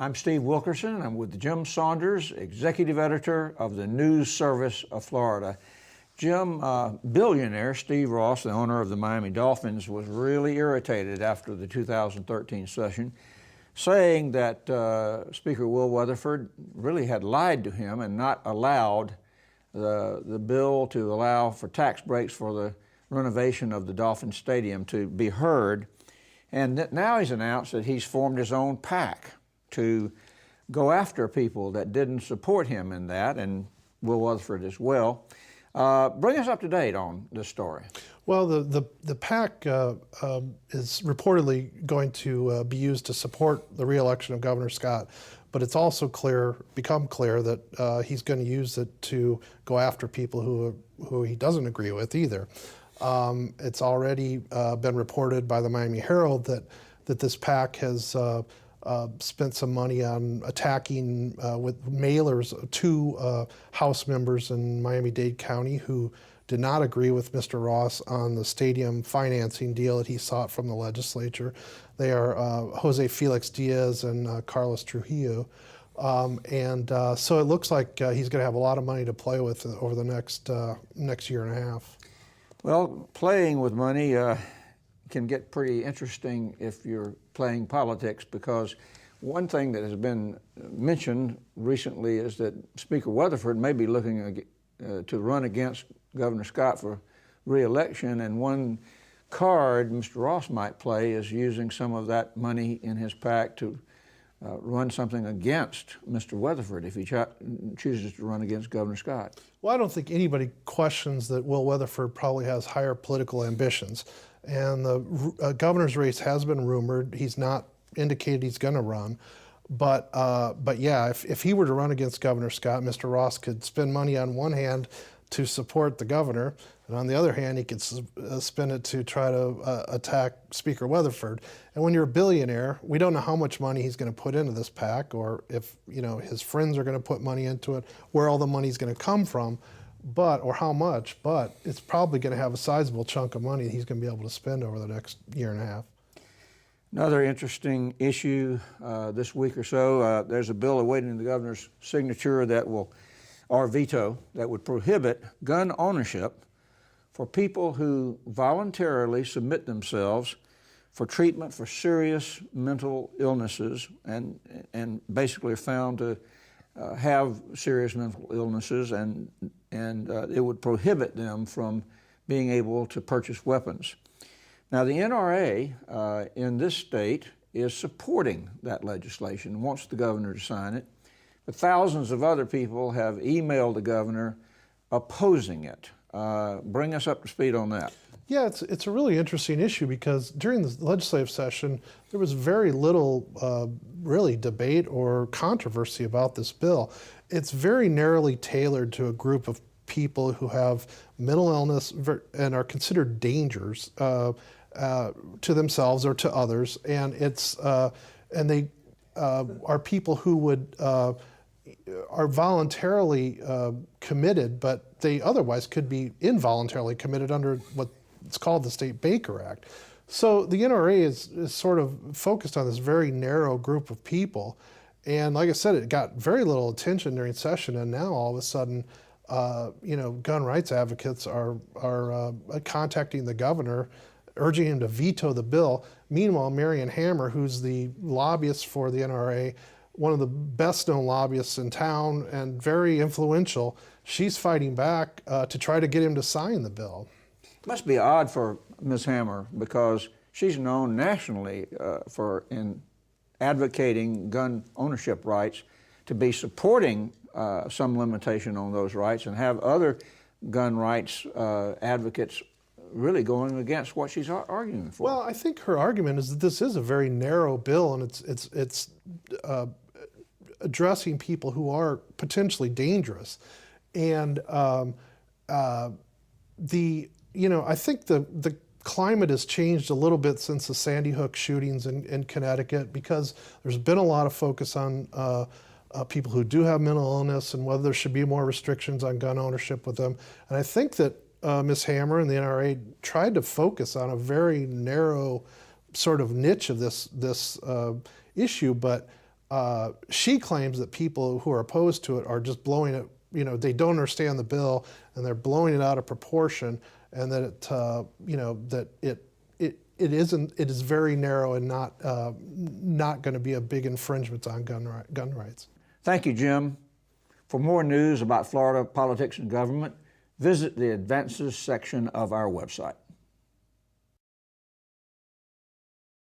I'm Steve Wilkerson. I'm with Jim Saunders, Executive Editor of the News Service of Florida. Jim, Billionaire Steve Ross, the owner of the Miami Dolphins, was really irritated after the 2013 session, saying that Speaker Will Weatherford really had lied to him and not allowed the bill to allow for tax breaks for the renovation of the Dolphin Stadium to be heard. And now he's announced that he's formed his own PAC to go after people that didn't support him in that, and Will Weatherford as well. Bring us up to date on this story. Well, the PAC is reportedly going to be used to support the re-election of Governor Scott, but it's also become clear that he's going to use it to go after people who he doesn't agree with either. It's already been reported by the Miami Herald that this PAC has spent some money on attacking with mailers two House members in Miami-Dade County who did not agree with Mr. Ross on the stadium financing deal that he sought from the legislature. They are Jose Felix Diaz and Carlos Trujillo. So it looks like he's going to have a lot of money to play with over the next year and a half. Well, playing with money can get pretty interesting if you're playing politics, because one thing that has been mentioned recently is that Speaker Weatherford may be looking to run against Governor Scott for re-election, and one card Mr. Ross might play is using some of that money in his PAC to run something against Mr. Weatherford if he chooses to run against Governor Scott. Well, I don't think anybody questions that Will Weatherford probably has higher political ambitions. And the governor's race has been rumored. He's not indicated he's going to run. But yeah, if he were to run against Governor Scott, Mr. Ross could spend money on one hand to support the governor, and on the other hand, he could spend it to try to attack Speaker Weatherford. And when you're a billionaire, we don't know how much money he's going to put into this PAC, or if his friends are going to put money into it, where all the money's going to come from, or how much. But it's probably going to have a sizable chunk of money he's going to be able to spend over the next year and a half. Another interesting issue this week or so, there's a bill awaiting the governor's signature or veto that would prohibit gun ownership for people who voluntarily submit themselves for treatment for serious mental illnesses and basically are found to have serious mental illnesses, and it would prohibit them from being able to purchase weapons. Now, the NRA in this state is supporting that legislation, wants the governor to sign it, but thousands of other people have emailed the governor opposing it. Bring us up to speed on that. Yeah, it's a really interesting issue because during the legislative session, there was very little really debate or controversy about this bill. It's very narrowly tailored to a group of people who have mental illness and are considered dangers to themselves or to others, and they are people who are voluntarily committed, but they otherwise could be involuntarily committed under what's called the State Baker Act. So the NRA is sort of focused on this very narrow group of people, and like I said, it got very little attention during session, and now all of a sudden, gun rights advocates are contacting the governor, urging him to veto the bill. Meanwhile, Marion Hammer, who's the lobbyist for the NRA, one of the best-known lobbyists in town and very influential, she's fighting back to try to get him to sign the bill. It must be odd for Ms. Hammer because she's known nationally in advocating gun ownership rights, to be supporting some limitation on those rights, and have other gun rights advocates really going against what she's arguing for. Well, I think her argument is that this is a very narrow bill, and it's addressing people who are potentially dangerous, and I think the climate has changed a little bit since the Sandy Hook shootings in Connecticut, because there's been a lot of focus on people who do have mental illness and whether there should be more restrictions on gun ownership with them. And I think that Ms. Hammer and the NRA tried to focus on a very narrow sort of niche of this issue, but She claims that people who are opposed to it are just blowing it, they don't understand the bill and they're blowing it out of proportion, and that it is very narrow and not going to be a big infringement on gun rights. Thank you, Jim. For more news about Florida politics and government, visit the Advances section of our website.